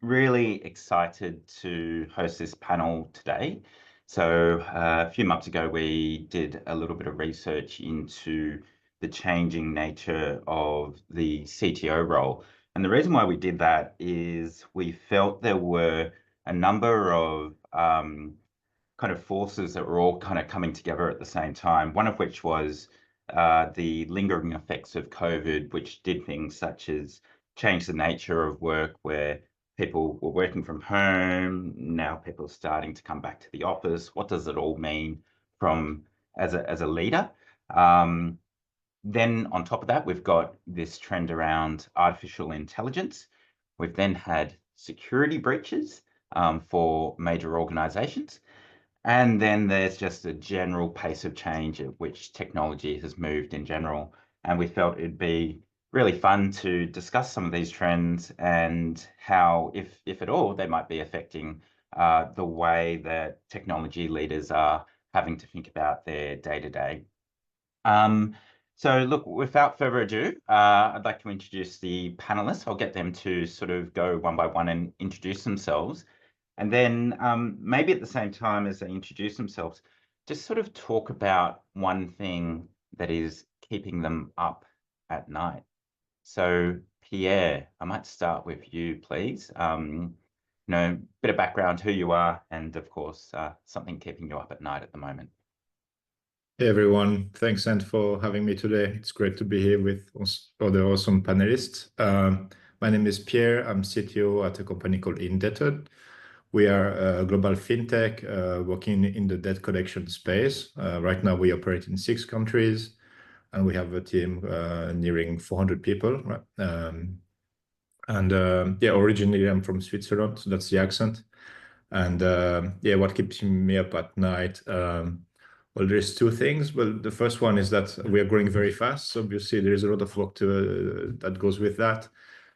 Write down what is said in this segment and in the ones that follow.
Really excited to host this panel today. So a few months ago, we did a little bit of research into the changing nature of the CTO role. And the reason why we did that is we felt there were a number of kind of forces that were all kind of coming together at the same time, one of which was the lingering effects of COVID, which did things such as change the nature of work, where people were working from home. Now people are starting to come back to the office. What does it all mean from as a leader? Then on top of that, we've got this trend around artificial intelligence. We've then had security breaches for major organizations. And then there's just a general pace of change at which technology has moved in general. And we felt it'd be really fun to discuss some of these trends and how, if at all, they might be affecting the way that technology leaders are having to think about their day-to-day. So look, without further ado, I'd like to introduce the panelists. I'll get them to sort of go one by one and introduce themselves. And then maybe at the same time as they introduce themselves, just sort of talk about one thing that is keeping them up at night. So Pierre, I might start with you, please. Bit of background, who you are, and of course, something keeping you up at night at the moment. Hey everyone, thanks Ant for having me today. It's great to be here with other awesome panelists. My name is Pierre. I'm CTO at a company called Indebted. We are a global fintech working in the debt collection space. Right now we operate in 6 countries and we have a team nearing 400 people. Originally I'm from Switzerland, so that's the accent. And what keeps me up at night? Well, there's 2 things. Well, the first one is that we are growing very fast. So obviously, there is a lot of work that goes with that.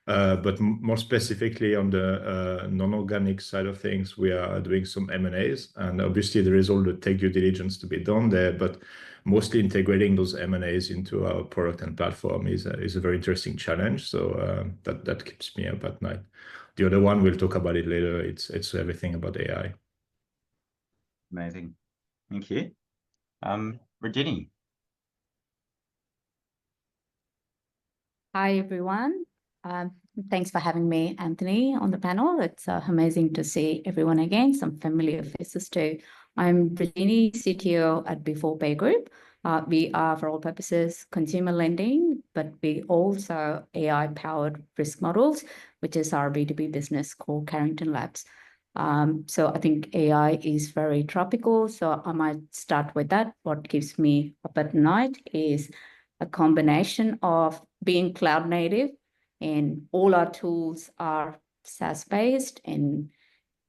But more specifically on the non-organic side of things, we are doing some M&As. And obviously, there is all the tech due diligence to be done there. But mostly integrating those M&As into our product and platform is a very interesting challenge. So that keeps me up at night. The other one, we'll talk about it later. It's everything about AI. Amazing. Thank you. Virginie. Hi, everyone. Thanks for having me, Anthony, on the panel. It's amazing to see everyone again, some familiar faces too. I'm Virginie, CTO at Before Pay Group. We are, for all purposes, consumer lending, but we also AI-powered risk models, which is our B2B business called Carrington Labs. So I think AI is very tropical, so I might start with that. What keeps me up at night is a combination of being cloud native, and all our tools are SaaS-based, and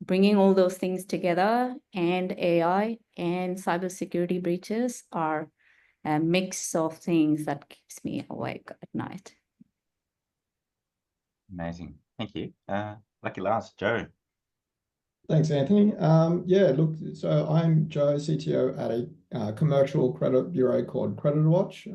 bringing all those things together, and AI and cybersecurity breaches are a mix of things that keeps me awake at night. Amazing. Thank you. Lucky last, Joe. Thanks, Anthony. So I'm Joe, CTO at a commercial credit bureau called CreditWatch.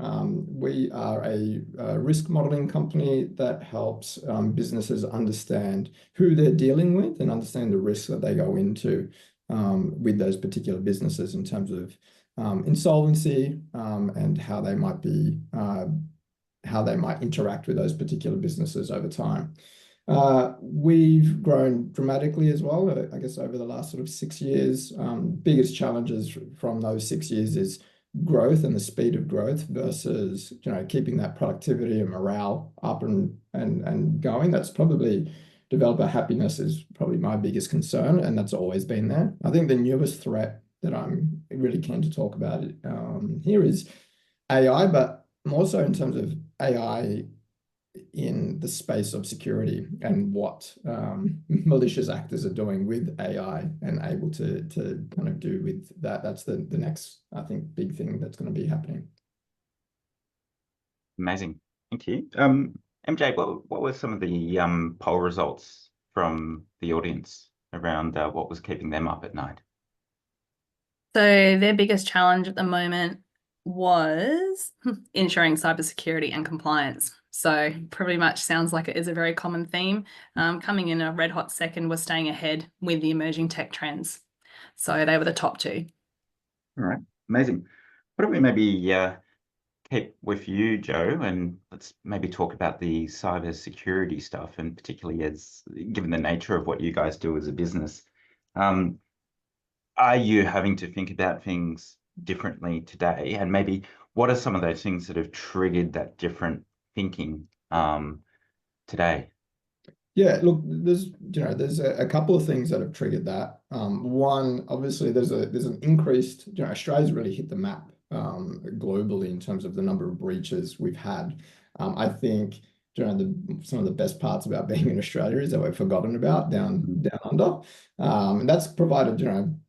We are a risk modeling company that helps businesses understand who they're dealing with and understand the risks that they go into with those particular businesses in terms of insolvency and how they might interact with those particular businesses over time. We've grown dramatically as well, I guess, over the last sort of 6 years. Biggest challenges from those 6 years is growth and the speed of growth versus, keeping that productivity and morale up and going. That's probably developer happiness is probably my biggest concern, and that's always been there. I think the newest threat that I'm really keen to talk about here is AI, but more so in terms of AI in the space of security and what malicious actors are doing with AI and able to kind of do with that. That's the next, I think, big thing that's going to be happening. Amazing. Thank you. MJ, what were some of the poll results from the audience around what was keeping them up at night? So their biggest challenge at the moment was ensuring cybersecurity and compliance. So pretty much sounds like it is a very common theme. Coming in a red hot second was staying ahead with the emerging tech trends. So they were the top two. All right, amazing. Why don't we maybe keep with you, Joe, and let's maybe talk about the cyber security stuff, and particularly as given the nature of what you guys do as a business. Are you having to think about things differently today? And maybe what are some of those things that have triggered that different thinking today? Yeah, look, there's a couple of things that have triggered that. One, obviously, there's an increased, Australia's really hit the map globally in terms of the number of breaches we've had. I think some of the best parts about being in Australia is that we're forgotten about down under, and that's provided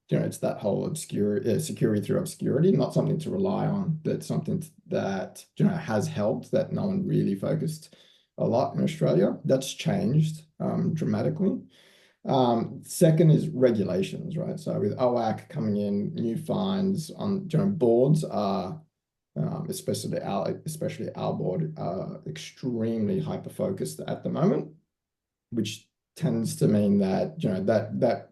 it's that whole security through obscurity, not something to rely on, but something that has helped, that no one really focused a lot in Australia. That's changed dramatically. Second is regulations, right? So with OAC coming in, new fines on boards are, especially our board, are extremely hyper focused at the moment, which tends to mean that that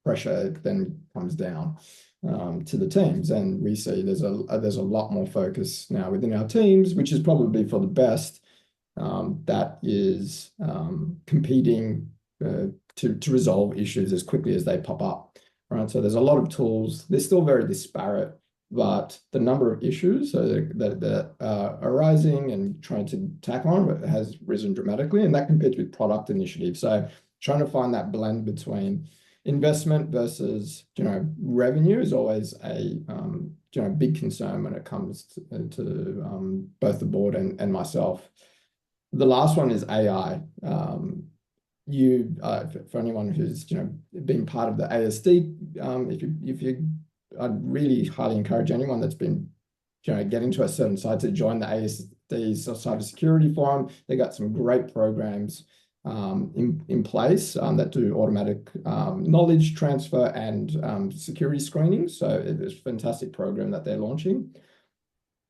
pressure then comes down to the teams, and we see there's a lot more focus now within our teams, which is probably for the best. That is competing to resolve issues as quickly as they pop up, right? So there's a lot of tools. They're still very disparate, but the number of issues that are arising and trying to tackle on has risen dramatically, and that competes with product initiatives. So trying to find that blend between investment versus revenue is always a big concern when it comes to both the board and myself. The last one is AI. For anyone who's been part of the ASD, I'd really highly encourage anyone that's been getting to a certain site to join the ASD's cybersecurity forum. They got some great programs in place that do automatic knowledge transfer and security screening. So it's a fantastic program that they're launching.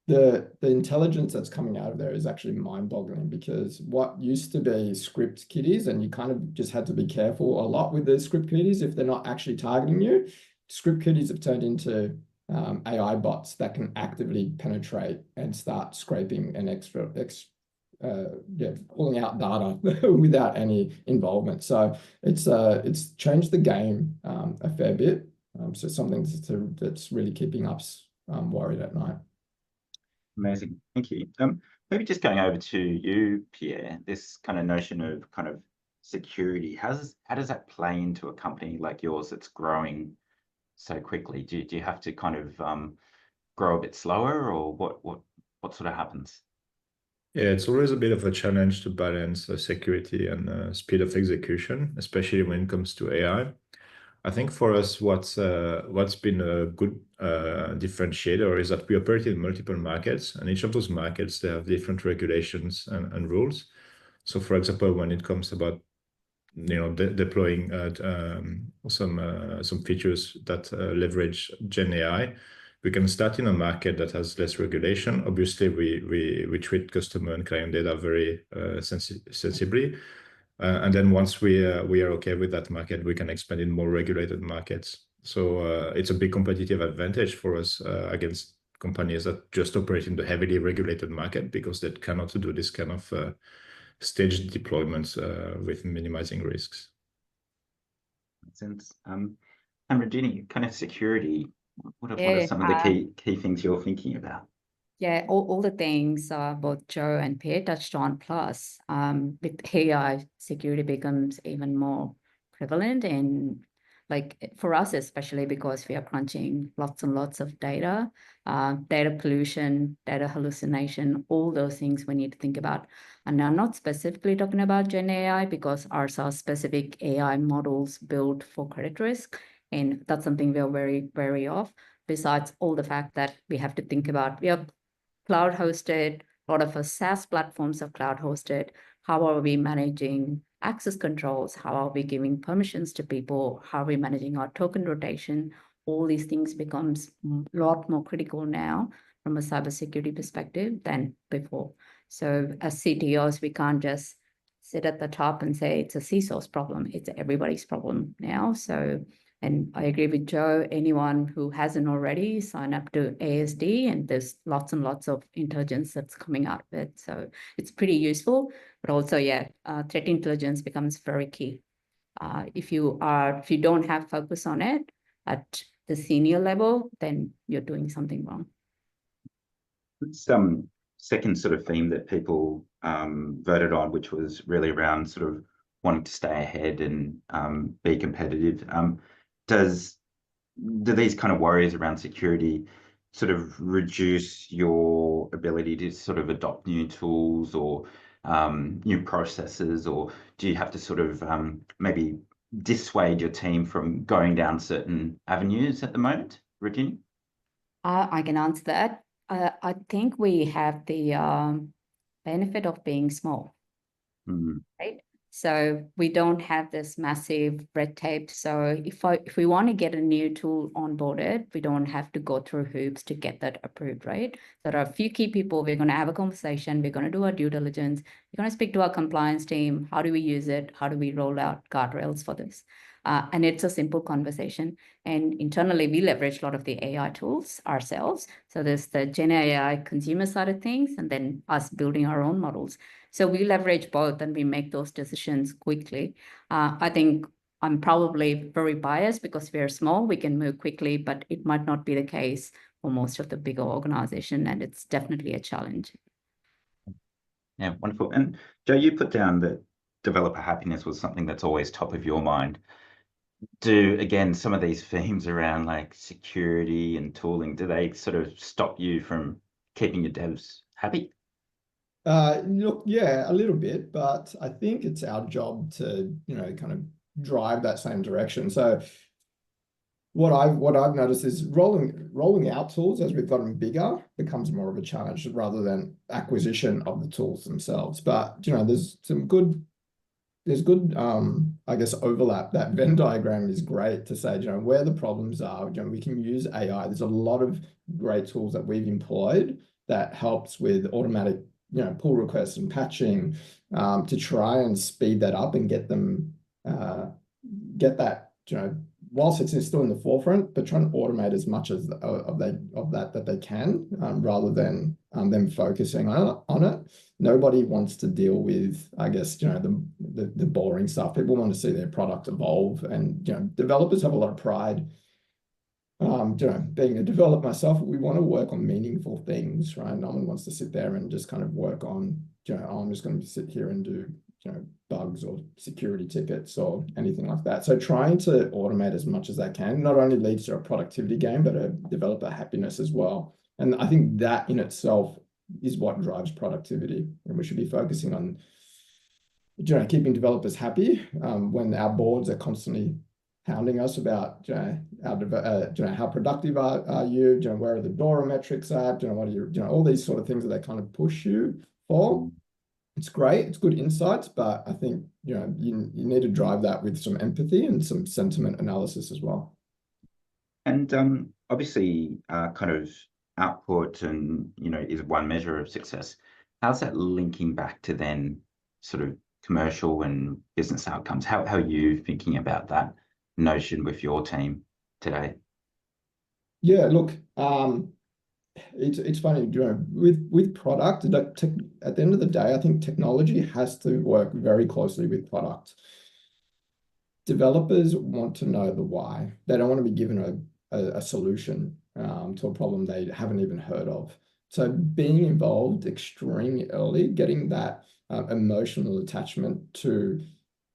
The intelligence that's coming out of there is actually mind-boggling, because what used to be script kiddies, and you kind of just had to be careful a lot with the script kiddies if they're not actually targeting you. Script kiddies have turned into AI bots that can actively penetrate and start scraping and pulling out data without any involvement. So it's changed the game a fair bit. So something that's really keeping us worried at night. Amazing, thank you. Maybe just going over to you, Pierre, this kind of notion of kind of security, how does that play into a company like yours that's growing so quickly? Do you have to kind of grow a bit slower, or what sort of happens? Yeah, it's always a bit of a challenge to balance security and speed of execution, especially when it comes to AI. I think for us, what's been a good differentiator is that we operate in multiple markets, and each of those markets, they have different regulations and rules. So, for example, when it comes about deploying some features that leverage Gen AI, we can start in a market that has less regulation. Obviously, we treat customer and client data very sensibly. And then once we are okay with that market, we can expand in more regulated markets. So it's a big competitive advantage for us against companies that just operate in the heavily regulated market, because they cannot do this kind of staged deployments with minimizing risks. Makes sense. And Regina, kind of security, what are some of the key things you're thinking about? Yeah, all the things both Joe and Pierre touched on, plus with AI, security becomes even more prevalent, and like for us, especially because we are crunching lots and lots of data, data pollution, data hallucination, all those things we need to think about. And I'm not specifically talking about Gen AI, because ours are specific AI models built for credit risk, and that's something we are very wary of. Besides all the fact that we have to think about, we are cloud hosted, a lot of our SaaS platforms are cloud hosted. How are we managing access controls? How are we giving permissions to people? How are we managing our token rotation? All these things becomes a lot more critical now from a cybersecurity perspective than before. So as CTOs, we can't just sit at the top and say it's a CISO's problem. It's everybody's problem now. So, and I agree with Joe, anyone who hasn't already sign up to ASD, and there's lots and lots of intelligence that's coming out of it. So it's pretty useful, but also, yeah, threat intelligence becomes very key. If you don't have focus on it at the senior level, then you're doing something wrong. Some second sort of theme that people voted on, which was really around sort of wanting to stay ahead and be competitive. Do these kind of worries around security sort of reduce your ability to sort of adopt new tools or new processes, or do you have to sort of maybe dissuade your team from going down certain avenues at the moment, Virginia? I can answer that. I think we have the benefit of being small, right? So we don't have this massive red tape. So if we want to get a new tool onboarded, we don't have to go through hoops to get that approved, right? There are a few key people. We're going to have a conversation. We're going to do our due diligence. We're going to speak to our compliance team. How do we use it? How do we roll out guardrails for this? And it's a simple conversation. And internally, we leverage a lot of the AI tools ourselves. So there's the Gen AI consumer side of things, and then us building our own models. So we leverage both and we make those decisions quickly. I think I'm probably very biased because we're small, we can move quickly, but it might not be the case for most of the bigger organization, and it's definitely a challenge. Yeah, wonderful. And Joe, you put down that developer happiness was something that's always top of your mind. Do, again, some of these themes around like security and tooling, do they sort of stop you from keeping your devs happy? Look, yeah, a little bit, but I think it's our job to, kind of drive that same direction. So what I've noticed is rolling out tools as we've gotten bigger becomes more of a challenge rather than acquisition of the tools themselves. But there's good I guess overlap. That Venn diagram is great to say, where the problems are, we can use AI. There's a lot of great tools that we've employed that helps with automatic pull requests and patching to try and speed that up and get them get that whilst it's still in the forefront, but trying to automate as much as of that they can rather than them focusing on it. Nobody wants to deal with, I guess, the boring stuff. People want to see their product evolve, and developers have a lot of pride. Being a developer myself, we want to work on meaningful things, right? No one wants to sit there and just kind of work on, I'm just going to sit here and do bugs or security tickets or anything like that. So trying to automate as much as I can not only leads to a productivity gain, but a developer happiness as well. And I think that in itself is what drives productivity. And we should be focusing on keeping developers happy when our boards are constantly hounding us about how productive are you, where are the DORA metrics at, what are you, all these sort of things that they kind of push you for. It's great, it's good insights, but I think you need to drive that with some empathy and some sentiment analysis as well. And obviously kind of output and is one measure of success. How's that linking back to then sort of commercial and business outcomes? How are you thinking about that notion with your team today? Yeah, look, it's funny, with product, at the end of the day, I think technology has to work very closely with product. Developers want to know the why. They don't want to be given a solution to a problem they haven't even heard of. So being involved extremely early, getting that emotional attachment to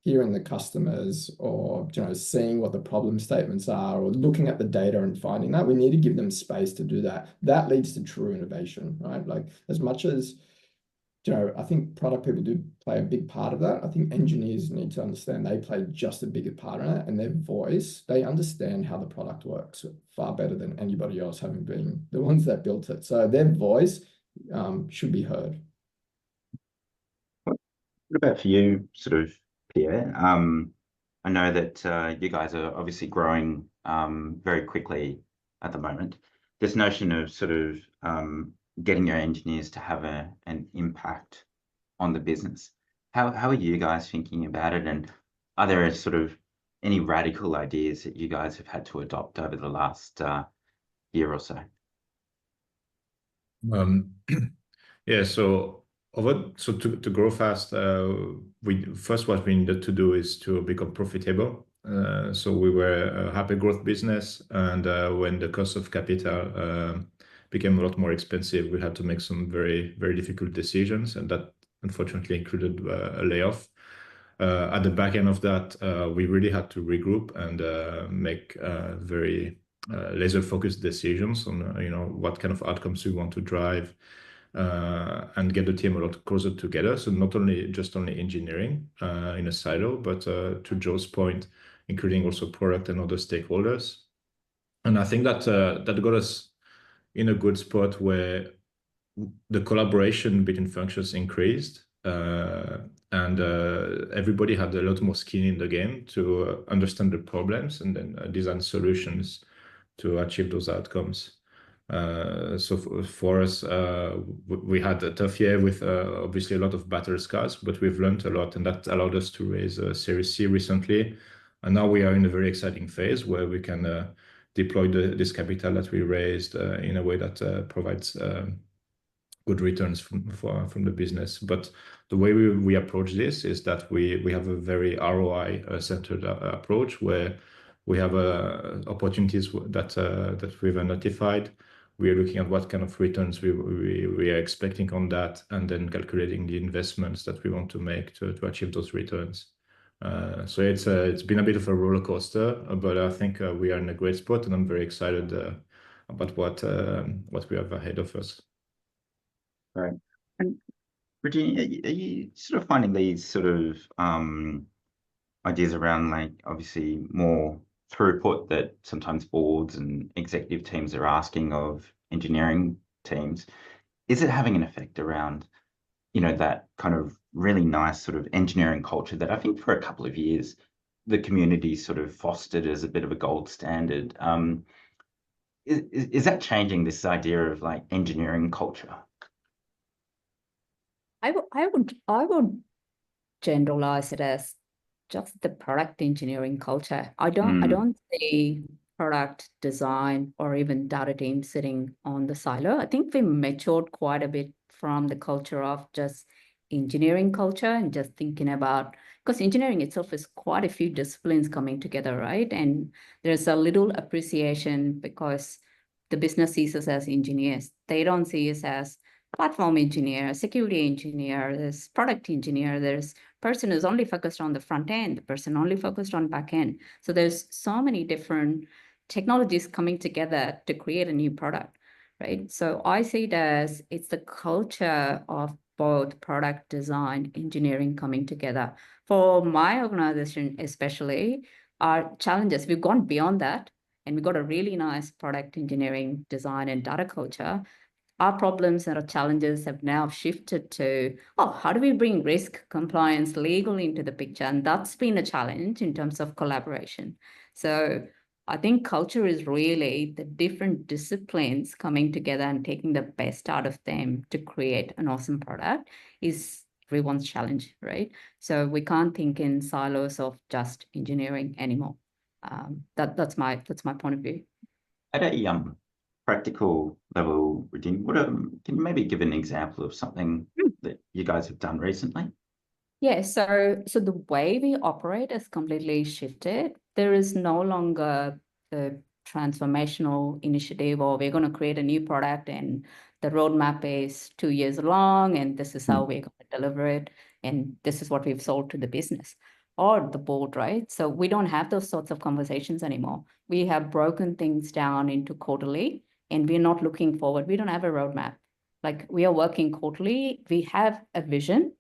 hearing the customers or seeing what the problem statements are or looking at the data and finding that, we need to give them space to do that. That leads to true innovation, right? Like as much as I think product people do play a big part of that. I think engineers need to understand they play just a bigger part in it, and their voice, they understand how the product works far better than anybody else, having been the ones that built it. So their voice should be heard. What about for you, sort of, Pierre? I know that you guys are obviously growing very quickly at the moment. This notion of sort of getting your engineers to have an impact on the business. How are you guys thinking about it? And are there sort of any radical ideas that you guys have had to adopt over the last year or so? Yeah, so to grow fast, what we needed to do is to become profitable. So we were a happy growth business, and when the cost of capital became a lot more expensive, we had to make some very, very difficult decisions, and that unfortunately included a layoff. At the back end of that, we really had to regroup and make very laser-focused decisions on what kind of outcomes we want to drive, and get the team a lot closer together. So not only engineering in a silo, but to Joe's point, including also product and other stakeholders. And I think that that got us in a good spot where the collaboration between functions increased, and everybody had a lot more skin in the game to understand the problems and then design solutions to achieve those outcomes. So for us, we had a tough year with obviously a lot of battle scars, but we've learned a lot, and that allowed us to raise a Series C recently. And now we are in a very exciting phase where we can deploy this capital that we raised in a way that provides good returns from the business. But the way we approach this is that we have a very ROI centered approach, where we have opportunities that we've identified. We are looking at what kind of returns we are expecting on that, and then calculating the investments that we want to make to achieve those returns. So it's been a bit of a roller coaster, but I think we are in a great spot, and I'm very excited about what we have ahead of us. Right. And Virginia, are you sort of finding these sort of ideas around, like, obviously more throughput that sometimes boards and executive teams are asking of engineering teams, is it having an effect around, that kind of really nice sort of engineering culture that I think for a couple of years the community sort of fostered as a bit of a gold standard? Is that changing, this idea of like engineering culture? I would generalize it as just the product engineering culture. I don't see product design or even data team sitting on the silo. I think we matured quite a bit from the culture of just engineering culture and just thinking about, because engineering itself is quite a few disciplines coming together, right? And there's a little appreciation because the business sees us as engineers. They don't see us as platform engineer, security engineer, there's product engineer, there's person who's only focused on the front end, the person only focused on back end. So there's so many different technologies coming together to create a new product, right? So I see it as it's the culture of both product design, engineering coming together. For my organization, especially, our challenges, we've gone beyond that, and we've got a really nice product engineering, design, and data culture. Our problems and our challenges have now shifted to, how do we bring risk, compliance, legal into the picture? And that's been a challenge in terms of collaboration. So I think culture is really the different disciplines coming together and taking the best out of them to create an awesome product is everyone's challenge, right? So we can't think in silos of just engineering anymore. That's my point of view. At a practical level, Virginia, can you maybe give an example of something that you guys have done recently? Yeah, so the way we operate has completely shifted. There is no longer the transformational initiative, or we're going to create a new product and the roadmap is 2 years long, and this is how we're going to deliver it, and this is what we've sold to the business or the board, right? So we don't have those sorts of conversations anymore. We have broken things down into quarterly, and we're not looking forward. We don't have a roadmap. Like, we are working quarterly. We have a vision,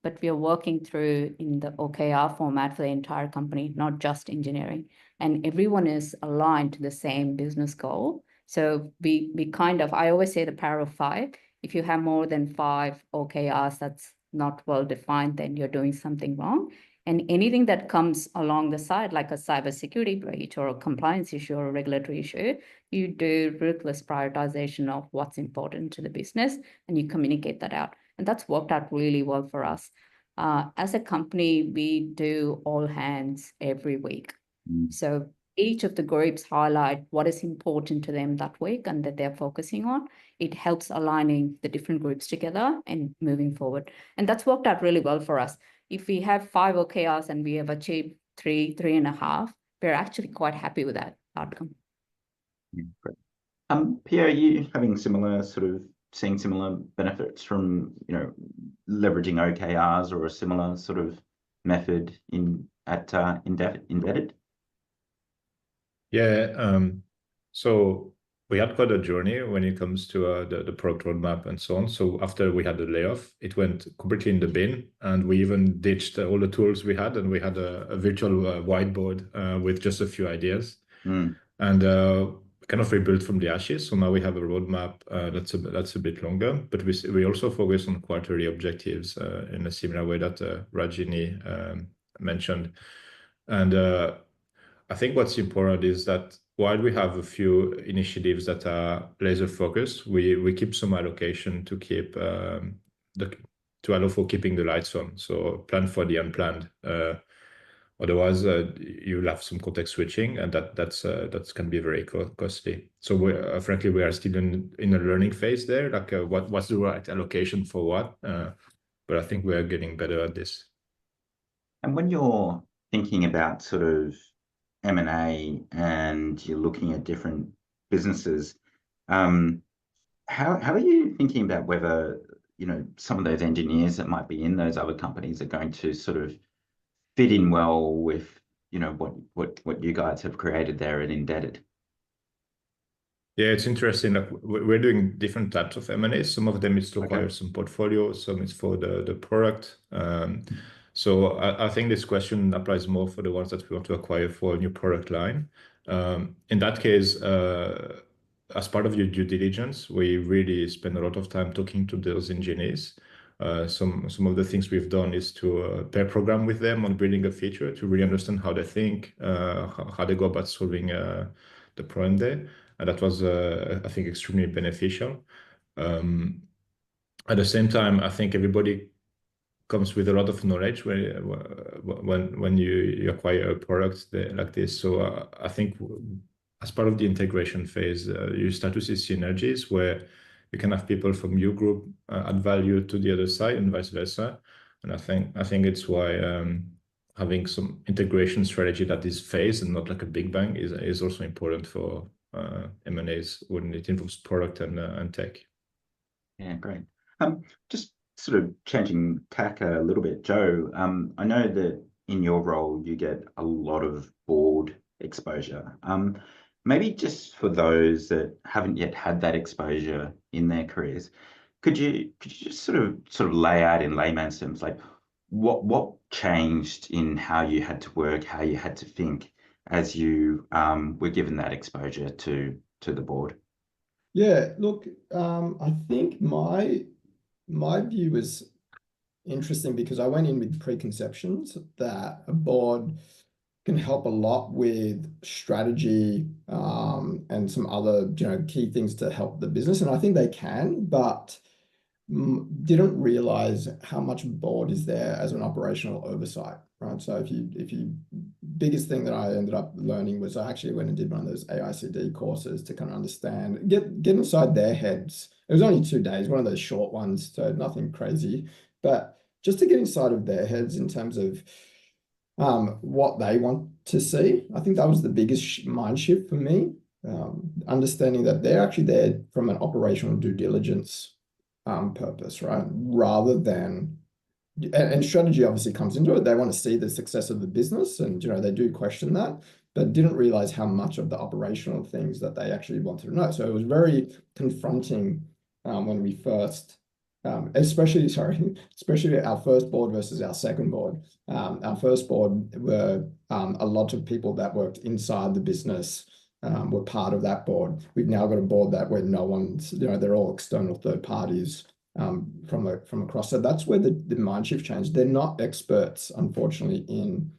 but we are working through in the OKR format for the entire company, not just engineering. And everyone is aligned to the same business goal. So we kind of, I always say the power of 5. If you have more than 5 OKRs that's not well defined, then you're doing something wrong. And anything that comes along the side, like a cybersecurity breach or a compliance issue or a regulatory issue, you do ruthless prioritization of what's important to the business and you communicate that out. And that's worked out really well for us. As a company, we do all hands every week. So each of the groups highlight what is important to them that week and that they're focusing on. It helps aligning the different groups together and moving forward. And that's worked out really well for us. If we have 5 OKRs and we have achieved 3.5, we're actually quite happy with that outcome. Yeah, great. Pierre, are you having seeing similar benefits from, leveraging OKRs or a similar sort of method at Embedded? Yeah, so we had quite a journey when it comes to the product roadmap and so on. So after we had the layoff, it went completely in the bin, and we even ditched all the tools we had, and we had a virtual whiteboard with just a few ideas, and kind of rebuilt from the ashes. So now we have a roadmap that's a bit longer, but we also focus on quarterly objectives in a similar way that Rajini mentioned, and I think what's important is that while we have a few initiatives that are laser focused, we keep some allocation to keep to allow for keeping the lights on. So plan for the unplanned. Otherwise, you'll have some context switching, and that can be very costly. So frankly, we are still in a learning phase there. Like what's the right allocation for what? But I think we are getting better at this. And when you're thinking about sort of M&A and you're looking at different businesses, how are you thinking about whether some of those engineers that might be in those other companies are going to sort of fit in well with what you guys have created there at Embedded? Yeah, it's interesting. Like we're doing different types of M&As. Some of them is to acquire some portfolio, some is for the product. So I think this question applies more for the ones that we want to acquire for a new product line. In that case, as part of your due diligence, we really spend a lot of time talking to those engineers. Some of the things we've done is to pair program with them on building a feature to really understand how they think, how they go about solving the problem there. And that was, I think, extremely beneficial. At the same time, I think everybody comes with a lot of knowledge when you acquire a product like this. So I think as part of the integration phase, you start to see synergies where you can have people from your group add value to the other side and vice versa. And I think it's why having some integration strategy that is phased and not like a big bang is also important for M&As when it involves product and tech. Yeah, great. Just sort of changing tack a little bit, Joe, I know that in your role you get a lot of board exposure. Maybe just for those that haven't yet had that exposure in their careers, could you just sort of lay out in layman's terms, like what changed in how you had to work, how you had to think as you were given that exposure to the board? Yeah, look, I think my view was interesting because I went in with preconceptions that a board can help a lot with strategy and some other key things to help the business, and I think they can, but didn't realize how much board is there as an operational oversight, right? So if you biggest thing that I ended up learning was I actually went and did one of those AICD courses to kind of understand, get inside their heads. It was only 2 days, one of those short ones, so nothing crazy, but just to get inside of their heads in terms of what they want to see. I think that was the biggest mind shift for me, understanding that they're actually there from an operational due diligence purpose, right? Rather than, and strategy obviously comes into it. They want to see the success of the business, and they do question that, but didn't realize how much of the operational things that they actually wanted to know. So it was very confronting when we first, especially our first board versus our second board. Our first board were a lot of people that worked inside the business were part of that board. We've now got a board that where no one's, they're all external third parties from across. So that's where the mind shift changed. They're not experts, unfortunately, in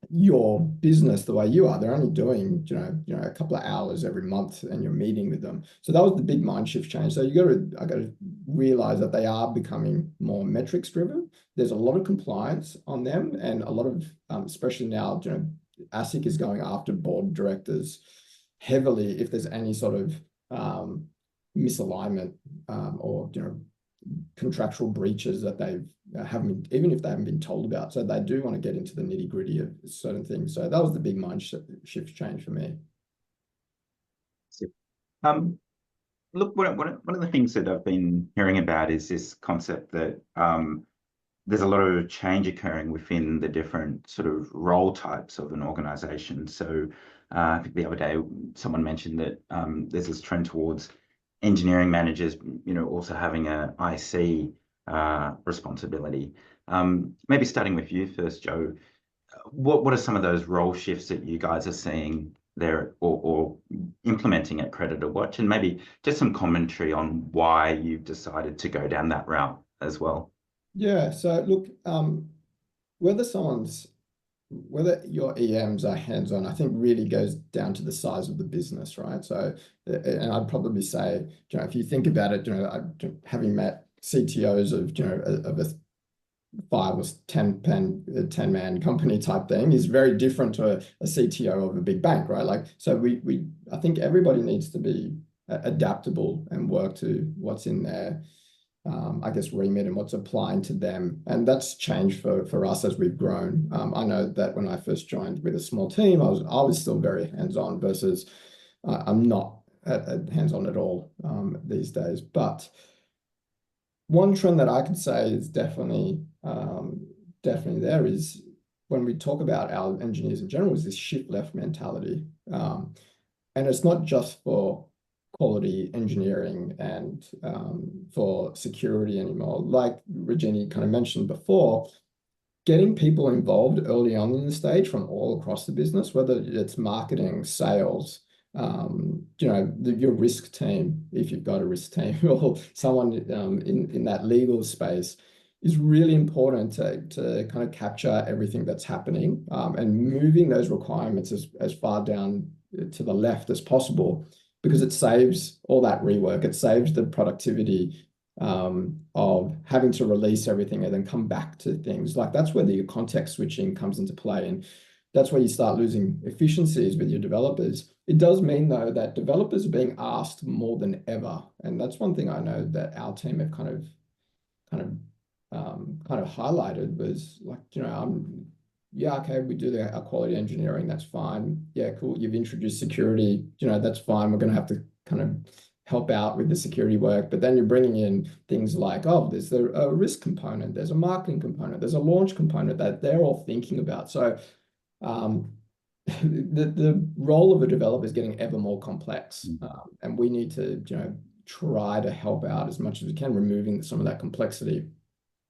your business the way you are. They're only doing, a couple of hours every month, and you're meeting with them. So that was the big mind shift change. So I got to realize that they are becoming more metrics driven. There's a lot of compliance on them, and a lot of, especially now, ASIC is going after board directors heavily if there's any sort of misalignment or contractual breaches that they haven't, even if they haven't been told about. So they do want to get into the nitty gritty of certain things. So that was the big mind shift change for me. Look, one of the things that I've been hearing about is this concept that there's a lot of change occurring within the different sort of role types of an organization. So I think the other day someone mentioned that there's this trend towards engineering managers, also having a IC responsibility. Maybe starting with you first, Joe. What are some of those role shifts that you guys are seeing there or implementing at Creditor Watch, and maybe just some commentary on why you've decided to go down that route as well? Yeah. So look, whether your EMs are hands-on, I think really goes down to the size of the business, right? So, and I'd probably say, if you think about it, having met CTOs of a 5 or 10 man company type thing is very different to a CTO of a big bank, right? Like, so I think everybody needs to be adaptable and work to what's in their I guess remit and what's applying to them, and that's changed for us as we've grown. I know that when I first joined with a small team, I was still very hands-on versus I'm not hands-on at all these days. But one trend that I could say is definitely there is, when we talk about our engineers in general, is this shift left mentality, and it's not just for quality engineering and for security anymore. Like Regina kind of mentioned before, getting people involved early on in the stage from all across the business, whether it's marketing, sales, your risk team, if you've got a risk team, or someone in that legal space, is really important to kind of capture everything that's happening and moving those requirements as far down to the left as possible, because it saves all that rework. It saves the productivity of having to release everything and then come back to things. Like, that's where the context switching comes into play, and that's where you start losing efficiencies with your developers. It does mean, though, that developers are being asked more than ever, and that's one thing I know that our team have kind of highlighted was like, yeah, okay, we do our quality engineering, that's fine. Yeah, cool. You've introduced security, that's fine. We're going to have to kind of help out with the security work. But then you're bringing in things like, there's a risk component, there's a marketing component, there's a launch component that they're all thinking about. So the role of a developer is getting ever more complex, and we need to, try to help out as much as we can, removing some of that complexity.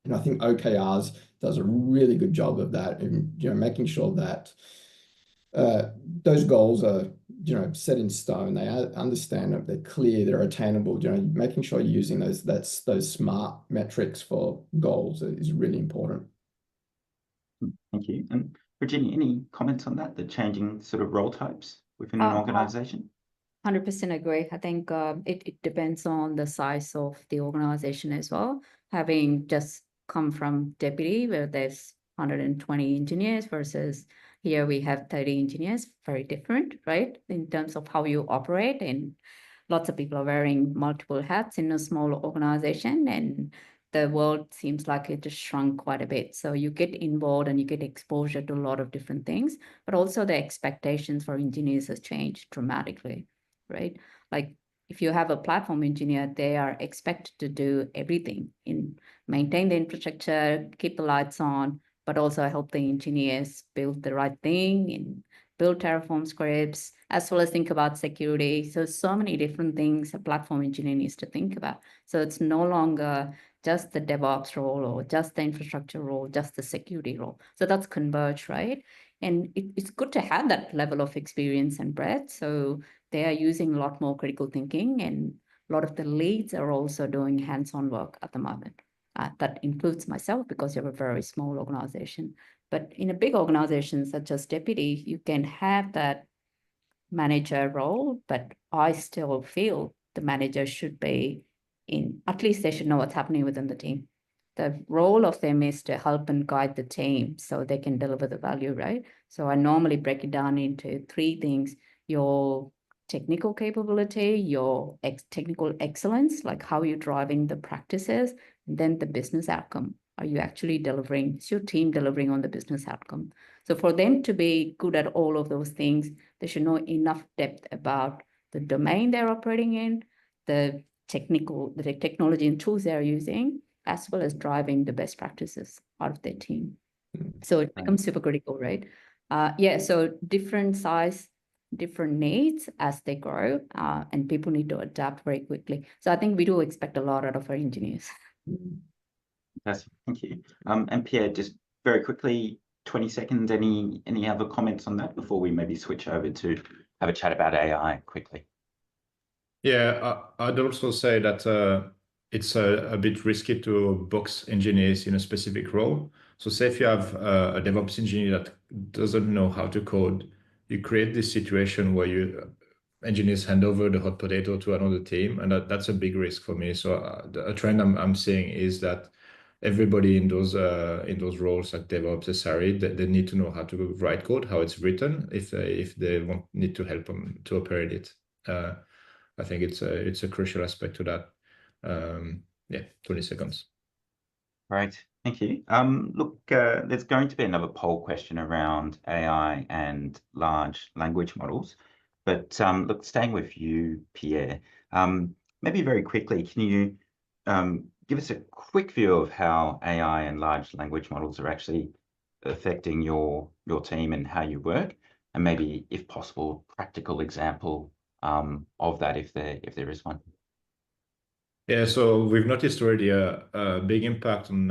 And I think OKRs does a really good job of that, and making sure that those goals are set in stone. They understand that they're clear, they're attainable. Making sure you're using those smart metrics for goals is really important. Thank you. And Virginia, any comments on that? The changing sort of role types within an organization? 100% agree. I think it depends on the size of the organization as well. Having just come from deputy, where there's 120 engineers versus here we have 30 engineers, very different, right? In terms of how you operate, and lots of people are wearing multiple hats in a small organization, and the world seems like it just shrunk quite a bit. So you get involved and you get exposure to a lot of different things, but also the expectations for engineers has changed dramatically, right? Like, if you have a platform engineer, they are expected to do everything, in maintain the infrastructure, keep the lights on, but also help the engineers build the right thing and build Terraform scripts, as well as think about security. So many different things a platform engineer needs to think about. So it's no longer just the DevOps role or just the infrastructure role, just the security role. So that's converged, right? And it's good to have that level of experience and breadth. So they are using a lot more critical thinking and A lot of the leads are also doing hands-on work at the moment. That includes myself because you're a very small organization. But in a big organization such as Deputy, you can have that manager role, but I still feel the manager should be at least they should know what's happening within the team. The role of them is to help and guide the team so they can deliver the value, right? So I normally break it down into 3 things: your technical capability, your technical excellence, like how you're driving the practices, and then the business outcome. Are you actually delivering? Is your team delivering on the business outcome? So for them to be good at all of those things, they should know enough depth about the domain they're operating in, the technology and tools they're using, as well as driving the best practices out of their team. So it becomes super critical, right? So different size, different needs as they grow, and people need to adapt very quickly. So I think we do expect a lot out of our engineers. Fantastic, thank you. And Pierre, just very quickly, 20 seconds, any other comments on that before we maybe switch over to have a chat about AI quickly? Yeah, I'd also say that it's a bit risky to box engineers in a specific role. So say if you have a DevOps engineer that doesn't know how to code, you create this situation where engineers hand over the hot potato to another team, and that's a big risk for me. So a trend I'm seeing is that everybody in those roles like DevOps, SRE, they need to know how to write code, how it's written, if they need to help them to operate it. I think it's a crucial aspect to that. 20 seconds. Right, thank you. Look, there's going to be another poll question around AI and large language models, but look, staying with you, Pierre, maybe very quickly, can you give us a quick view of how AI and large language models are actually affecting your team and how you work, and maybe, if possible, practical example of that, if there is one. Yeah, so we've noticed already a big impact on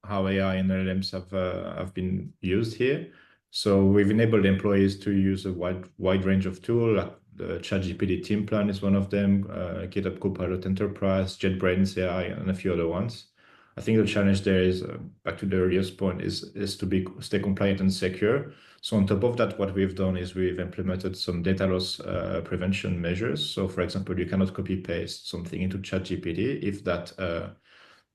how AI and LLMs have been used here. So we've enabled employees to use a wide range of tools. Like the ChatGPT Team Plan is one of them, GitHub Copilot Enterprise, JetBrains AI, and a few other ones. I think the challenge there is, back to the earliest point, is to stay compliant and secure. So on top of that, what we've done is we've implemented some data loss prevention measures. So for example, you cannot copy paste something into ChatGPT if that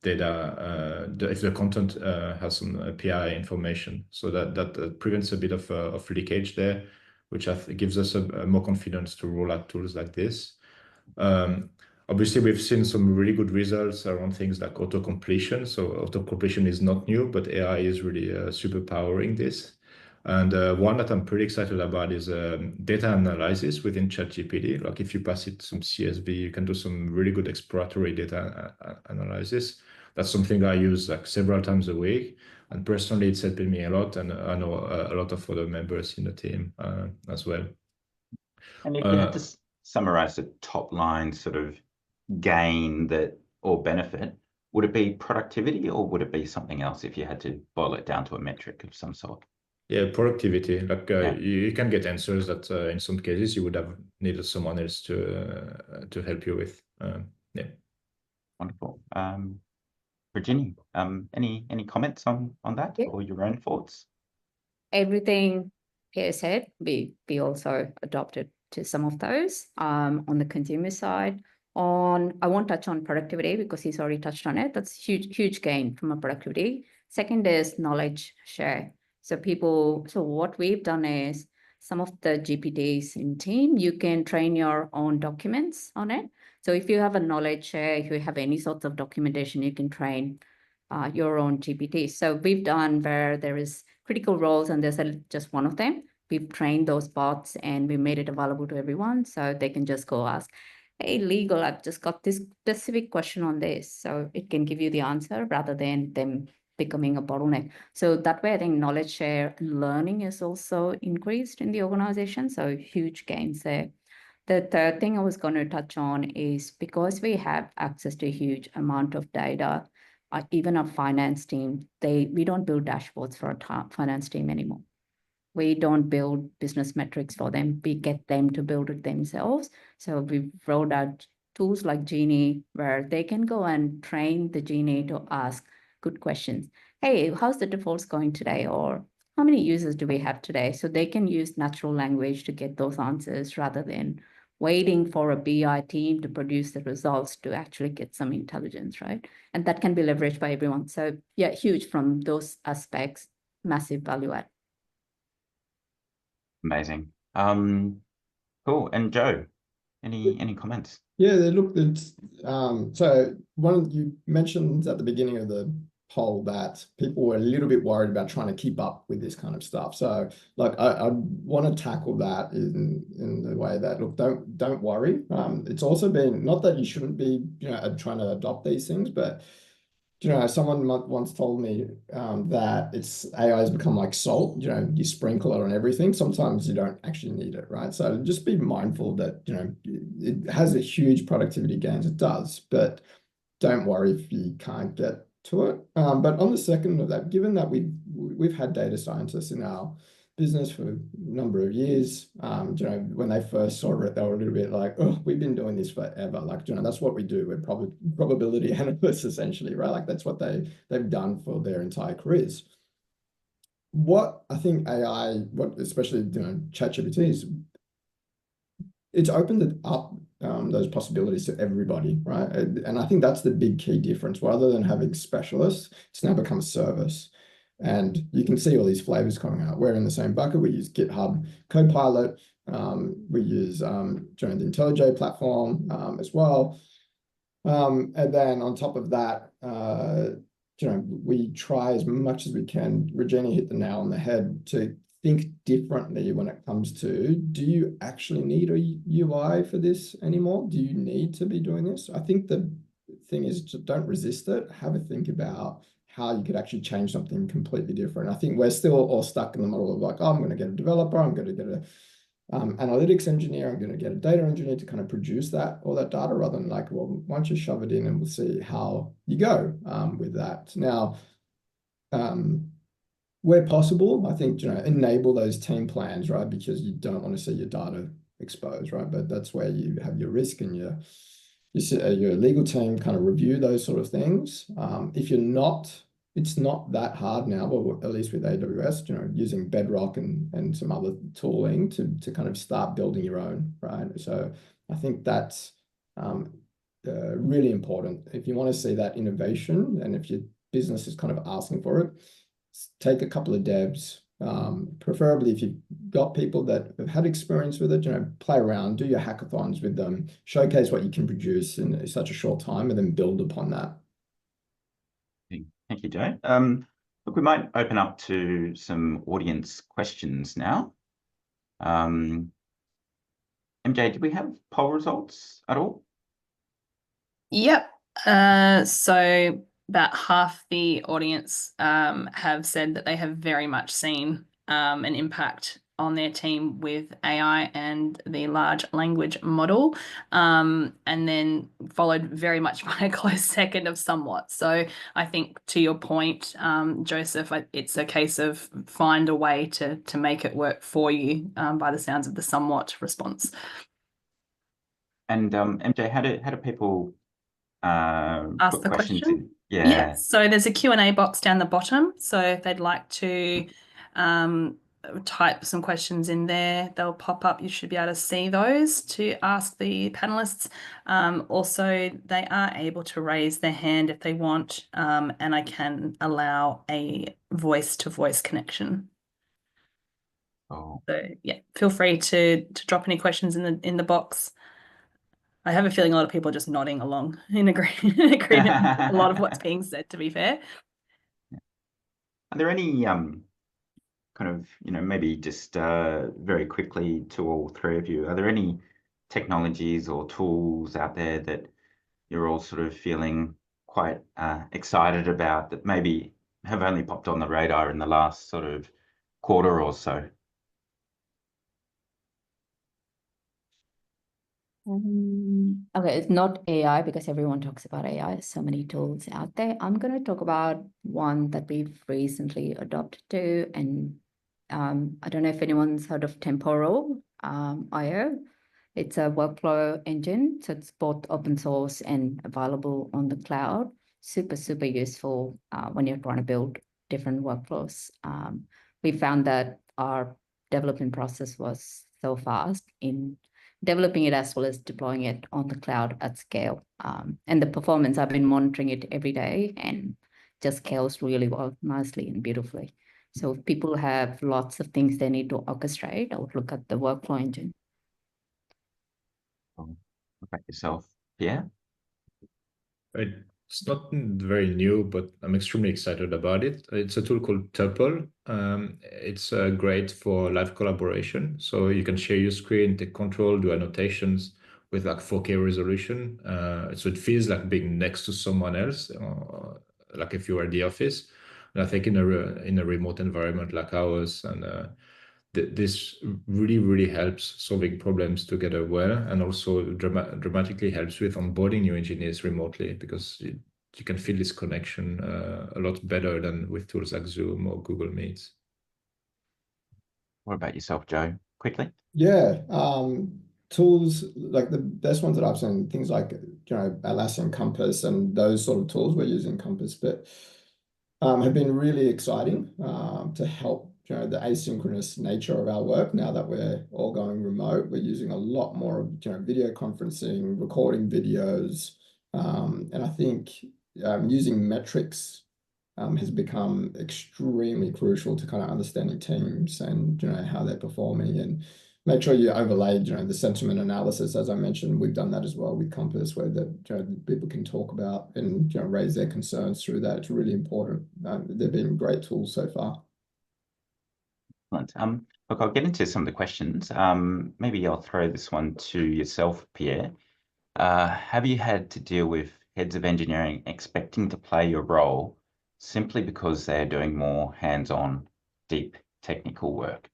if the content has some API information. So that prevents a bit of leakage there, which gives us more confidence to roll out tools like this. Obviously, we've seen some really good results around things like auto-completion. So auto-completion is not new, but AI is really superpowering this. And one that I'm pretty excited about is data analysis within ChatGPT. Like if you pass it some CSV, you can do some really good exploratory data analysis. That's something I use like several times a week. And personally, it's helping me a lot. And I know a lot of other members in the team as well. And if you had to summarize the top line sort of gain or benefit, would it be productivity or would it be something else if you had to boil it down to a metric of some sort? Yeah, productivity. Like you can get answers that in some cases you would have needed someone else to help you with. Yeah. Wonderful. Virginia, any comments on that or your own thoughts? Everything Pierre said, we also adopted to some of those on the consumer side. I won't touch on productivity because he's already touched on it. That's huge gain from a productivity. Second is knowledge share. So what we've done is some of the GPTs in team, you can train your own documents on it. So if you have a knowledge share, if you have any sorts of documentation, you can train your own GPT. So we've done where there is critical roles and there's just one of them. We've trained those bots and we made it available to everyone so they can just go ask, hey, legal, I've just got this specific question on this. So it can give you the answer rather than them becoming a bottleneck. So that way, I think knowledge share and learning is also increased in the organization. So huge gains there. The third thing I was going to touch on is because we have access to a huge amount of data, even our finance team, we don't build dashboards for our finance team anymore. We don't build business metrics for them. We get them to build it themselves. So we've rolled out tools like Genie, where they can go and train the Genie to ask good questions. Hey, how's the defaults going today? Or how many users do we have today? So they can use natural language to get those answers rather than waiting for a BI team to produce the results to actually get some intelligence, right? And that can be leveraged by everyone. So yeah, huge from those aspects, massive value add. Amazing. Cool. And Joe, any comments? Yeah, they look, it's, so you mentioned at the beginning of the poll that people were a little bit worried about trying to keep up with this kind of stuff. So like I want to tackle that in the way that, look, don't worry. It's also been, not that you shouldn't be, trying to adopt these things, but someone once told me that AI has become like salt. You sprinkle it on everything. Sometimes you don't actually need it, right? So just be mindful that it has a huge productivity gains. It does, but don't worry if you can't get to it. But on the second of that, given that we've had data scientists in our business for a number of years, when they first saw it, they were a little bit like, oh, we've been doing this forever. Like, that's what we do. We're probability analysts essentially, right? Like that's what they've done for their entire careers. What I think AI, especially ChatGPT is, it's opened it up, those possibilities to everybody, right? And I think that's the big key difference. Rather than having specialists, it's now become a service. And you can see all these flavors coming out. We're in the same bucket. We use GitHub Copilot. We use the IntelliJ platform as well. And then on top of that, we try as much as we can. Regina hit the nail on the head to think differently when it comes to, do you actually need a UI for this anymore? Do you need to be doing this? I think the thing is, just don't resist it. Have a think about how you could actually change something completely different. I think we're still all stuck in the model of like, oh, I'm going to get a developer, I'm going to get a analytics engineer, I'm going to get a data engineer to kind of produce all that data, rather than like, well, why don't you shove it in and we'll see how you go with that. Now, where possible, I think, enable those team plans, right? Because you don't want to see your data exposed, right? But that's where you have your risk and your legal team kind of review those sort of things. If you're not, it's not that hard now, well, at least with AWS, using Bedrock and some other tooling to kind of start building your own, right? So I think that's really important. If you want to see that innovation, and if your business is kind of asking for it, take a couple of devs, preferably if you've got people that have had experience with it, play around, do your hackathons with them, showcase what you can produce in such a short time, and then build upon that. Thank you, Joe. Look, we might open up to some audience questions now. MJ, did we have poll results at all? Yep. So about half the audience have said that they have very much seen an impact on their team with AI and the large language model, and then followed very much by a close second of somewhat. So I think, to your point, Joseph, it's a case of find a way to make it work for you, by the sounds of the somewhat response. And MJ, how do people ask put the questions question? in? Yeah. So there's a Q&A box down the bottom. So if they'd like to type some questions in there, they'll pop up. You should be able to see those to ask the panelists. Also, they are able to raise their hand if they want, and I can allow a voice-to-voice connection. Oh. So yeah, feel free to drop any questions in the box. I have a feeling a lot of people are just nodding along in agreement with a lot of what's being said, to be fair. Are there any kind of, maybe just very quickly to all three of you, are there any technologies or tools out there that you're all sort of feeling quite excited about that maybe have only popped on the radar in the last sort of quarter or so? Okay, it's not AI because everyone talks about AI. So many tools out there. I'm going to talk about one that we've recently adopted to, and I don't know if anyone's heard of Temporal IO. It's a workflow engine, so it's both open source and available on the cloud. Super, super useful when you're trying to build different workflows. We found that our development process was so fast in developing it as well as deploying it on the cloud at scale. And the performance, I've been monitoring it every day and just scales really well, nicely and beautifully. So if people have lots of things they need to orchestrate, I would look at the workflow engine. What about yourself, Pierre? It's not very new, but I'm extremely excited about it. It's a tool called Tuple. It's great for live collaboration. So you can share your screen, take control, do annotations with like 4K resolution. So it feels like being next to someone else, like if you were at the office. And I think in a remote environment like ours, and this really helps solving problems together well, and also dramatically helps with onboarding new engineers remotely, because you can feel this connection a lot better than with tools like Zoom or Google Meets. What about yourself, Joe? Quickly. Yeah, tools like the best ones that I've seen, things like Atlassian Compass and those sort of tools. We're using Compass, but have been really exciting to help the asynchronous nature of our work. Now that we're all going remote, we're using a lot more of video conferencing, recording videos, and I think using metrics has become extremely crucial to kind of understanding teams and how they're performing, and make sure you overlay the sentiment analysis. As I mentioned, we've done that as well with Compass, where people can talk about and raise their concerns through that. It's really important. They've been great tools so far. Excellent. Look, I'll get into some of the questions. Maybe I'll throw this one to yourself, Pierre. Have you had to deal with heads of engineering expecting to play your role simply because they're doing more hands-on, deep technical work?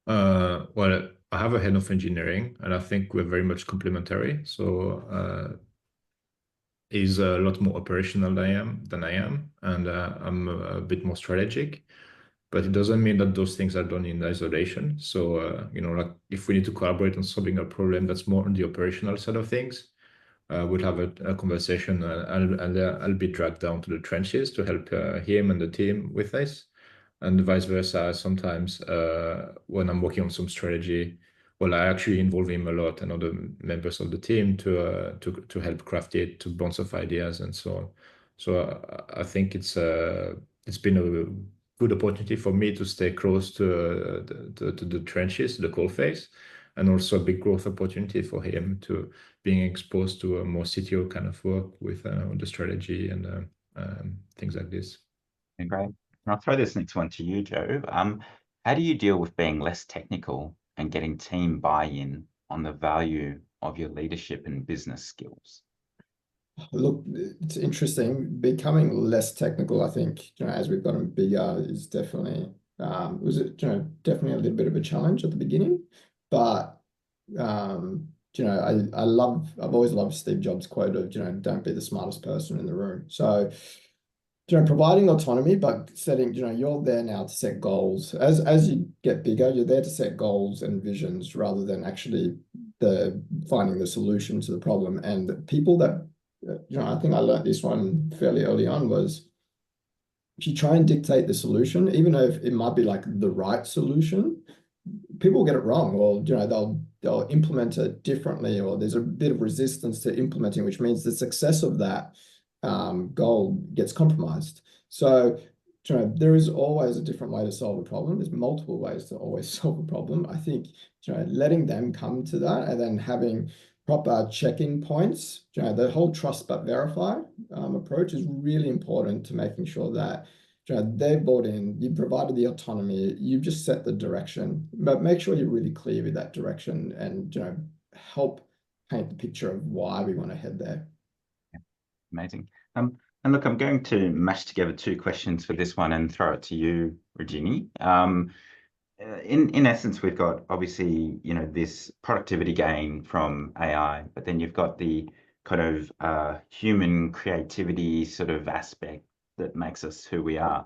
Well, I have a head of engineering, and I think we're very much complementary. So he's a lot more operational than I am, and I'm a bit more strategic. But it doesn't mean that those things are done in isolation. So like if we need to collaborate on solving a problem that's more on the operational side of things, we'll have a conversation, and I'll be dragged down to the trenches to help him and the team with this, and vice versa. Sometimes when I'm working on some strategy, well, I actually involve him a lot and other members of the team to help craft it, to bounce off ideas and so on. So I think it's been a good opportunity for me to stay close to the trenches, the coal face, and also a big growth opportunity for him to being exposed to a more CTO kind of work with the strategy and things like this. Okay, great. And I'll throw this next one to you, Joe. How do you deal with being less technical and getting team buy-in on the value of your leadership and business skills? Look, it's interesting. Becoming less technical, I think, as we've gotten bigger, is definitely definitely a little bit of a challenge at the beginning. But I've always loved Steve Jobs' quote of don't be the smartest person in the room. So providing autonomy, but setting, you're there now to set goals. As you get bigger, you're there to set goals and visions rather than actually finding the solution to the problem. And the people that I think I learned this one fairly early on, was if you try and dictate the solution, even though it might be like the right solution, people will get it wrong, or they'll implement it differently, or there's a bit of resistance to implementing, which means the success of that goal gets compromised. So there is always a different way to solve a problem. There's multiple ways to always solve a problem. I think letting them come to that, and then having proper check-in points, the whole trust but verify approach is really important to making sure that they've bought in, you've provided the autonomy, you've just set the direction, but make sure you're really clear with that direction, and help paint the picture of why we want to head there. Yeah, amazing. And look, I'm going to mash together two questions for this one and throw it to you, Regini. In essence, we've got obviously, this productivity gain from AI, but then you've got the kind of human creativity sort of aspect that makes us who we are.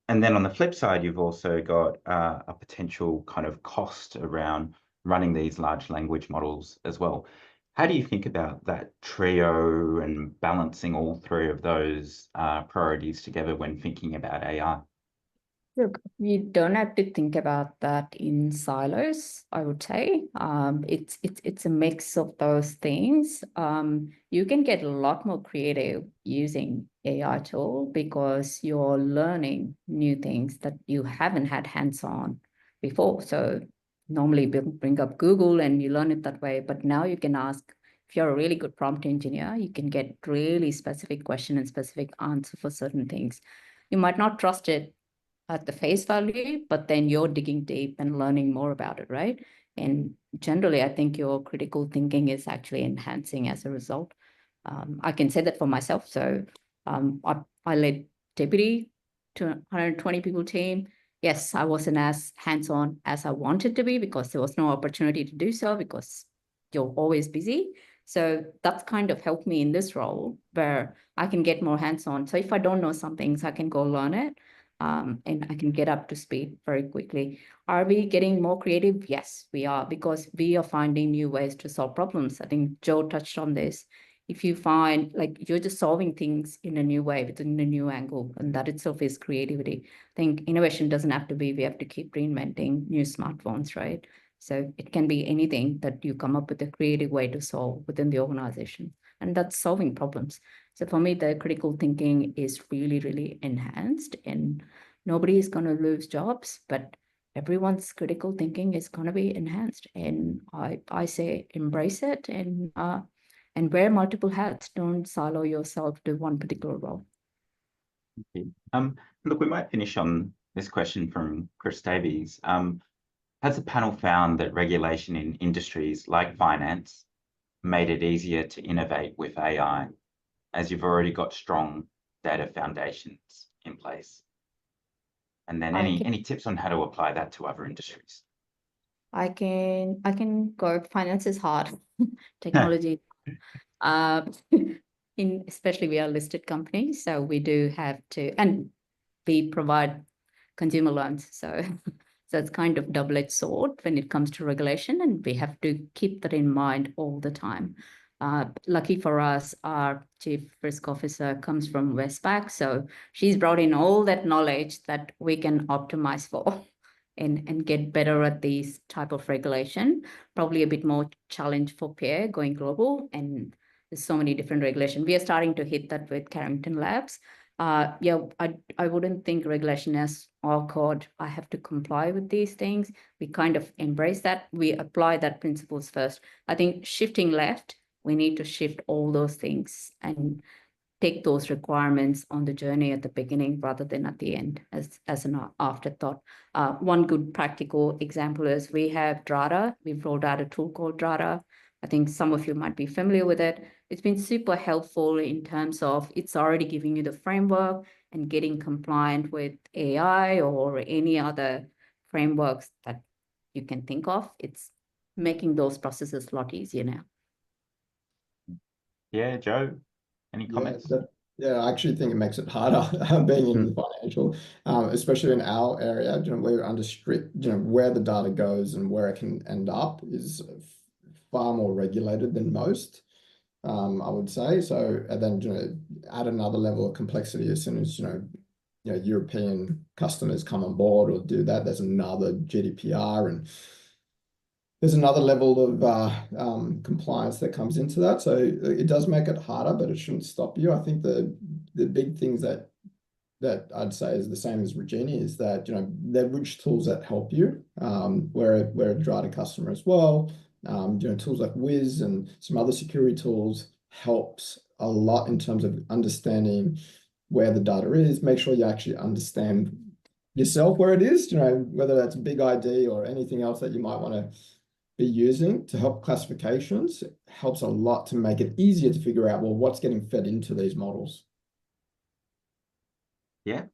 And then on the flip side, you've also got a potential kind of cost around running these large language models as well. How do you think about that trio and balancing all three of those priorities together when thinking about AI? Look, you don't have to think about that in silos, I would say. It's a mix of those things. You can get a lot more creative using AI tool because you're learning new things that you haven't had hands-on before. So normally we bring up Google and you learn it that way, but now you can ask, if you're a really good prompt engineer, you can get really specific question and specific answer for certain things. You might not trust it at the face value, but then you're digging deep and learning more about it, right? And generally, I think your critical thinking is actually enhancing as a result. I can say that for myself. So I led deputy to 120 people team. Yes, I wasn't as hands-on as I wanted to be because there was no opportunity to do so because you're always busy. So that's kind of helped me in this role where I can get more hands-on. So if I don't know some things, I can go learn it. And I can get up to speed very quickly. Are we getting more creative? Yes, we are, because we are finding new ways to solve problems. I think Joe touched on this. If you find like you're just solving things in a new way, within a new angle, and that itself is creativity. I think innovation doesn't have to be, we have to keep reinventing new smartphones, right? So it can be anything that you come up with a creative way to solve within the organization. And that's solving problems. So for me, the critical thinking is really, really enhanced, and nobody is going to lose jobs, but everyone's critical thinking is going to be enhanced. And I say embrace it and wear multiple hats. Don't silo yourself to one particular role. Okay. Look, we might finish on this question from Chris Davies. Has the panel found that regulation in industries like finance made it easier to innovate with AI, as you've already got strong data foundations in place? And then any tips on how to apply that to other industries? I can go. Finance is hard. Technology. Especially we are a listed company, so we do have to, and we provide consumer loans. So it's kind of double-edged sword when it comes to regulation, and we have to keep that in mind all the time. Lucky for us, our chief risk officer comes from Westpac, so she's brought in all that knowledge that we can optimize for and get better at these type of regulation. Probably a bit more challenge for Pierre going global, and there's so many different regulation. We are starting to hit that with Carrington Labs. Yeah, I wouldn't think regulation as, oh God, I have to comply with these things. We kind of embrace that. We apply that principles first. I think shifting left, we need to shift all those things and take those requirements on the journey at the beginning rather than at the end as an afterthought. One good practical example is we have Drata. We've rolled out a tool called Drata. I think some of you might be familiar with it. It's been super helpful in terms of it's already giving you the framework and getting compliant with AI or any other frameworks that you can think of. It's making those processes a lot easier now. Yeah, Joe, any comments? Yeah, I actually think it makes it harder being in the financial, especially in our area. We're under strict, where the data goes and where it can end up is far more regulated than most, I would say. So, and then add another level of complexity as soon as European customers come on board or do that. There's another GDPR and there's another level of compliance that comes into that. So it does make it harder, but it shouldn't stop you. I think the big things that I'd say is the same as Regina is that, leverage tools that help you. We're a Drata customer as well. Tools like Wiz and some other security tools helps a lot in terms of understanding where the data is. Make sure you actually understand yourself where it is, whether that's big ID or anything else that you might want to be using to help classifications. It helps a lot to make it easier to figure out, well, what's getting fed into these models. Yeah.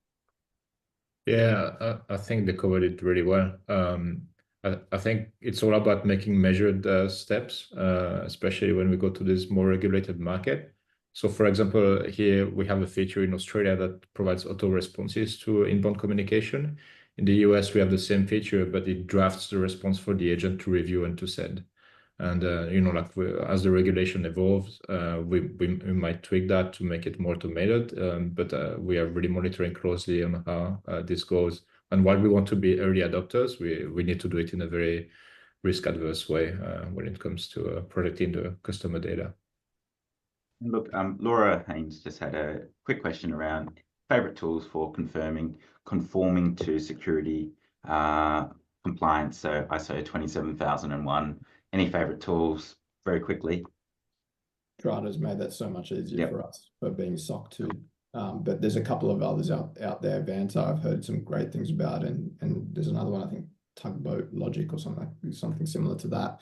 Yeah, I think they covered it really well. I think it's all about making measured steps, especially when we go to this more regulated market. So for example, here we have a feature in Australia that provides auto responses to inbound communication. In the US, we have the same feature, but it drafts the response for the agent to review and to send. And like as the regulation evolves, we might tweak that to make it more automated. But we are really monitoring closely on how this goes. And while we want to be early adopters, we need to do it in a very risk-adverse way when it comes to protecting the customer data. Look, Laura Haynes just had a quick question around favorite tools for conforming to security compliance. So ISO 27001. Any favorite tools very quickly? Strata's made that so much easier Yep. for us for being SOC 2. But there's a couple of others out there. Vanta, I've heard some great things about, and there's another one, I think Tugboat Logic or something similar to that.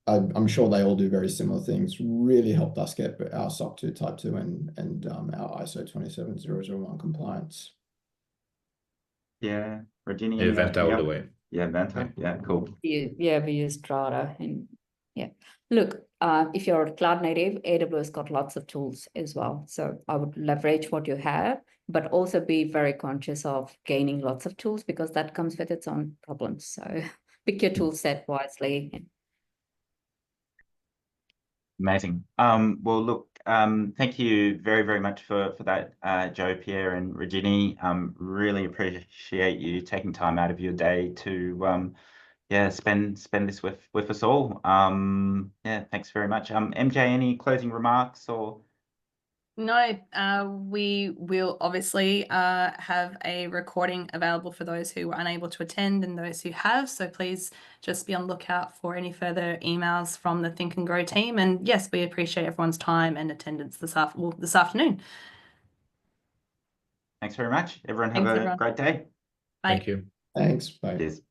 I'm sure they all do very similar things. Really helped us get our SOC 2 Type 2 and our ISO 27001 compliance. Yeah, Virginia. Yeah, Vanta all the way. Yeah, Vanta. Yeah, cool. Yeah, we use Strata, and yeah. Look, if you're cloud native, AWS got lots of tools as well. So I would leverage what you have, but also be very conscious of gaining lots of tools, because that comes with its own problems. So pick your tool set wisely. Amazing. Well, look, thank you very, very much for that, Joe, Pierre, and Regina. Really appreciate you taking time out of your day to spend this with us all. Yeah, thanks very much. MJ, any closing remarks or? No, we will obviously have a recording available for those who were unable to attend and those who have. So please just be on the lookout for any further emails from the Think and Grow team. And yes, we appreciate everyone's time and attendance this afternoon. Thanks very much. Everyone have Thanks, a everyone. great day. Bye. Thank you. Thanks. Bye. Cheers.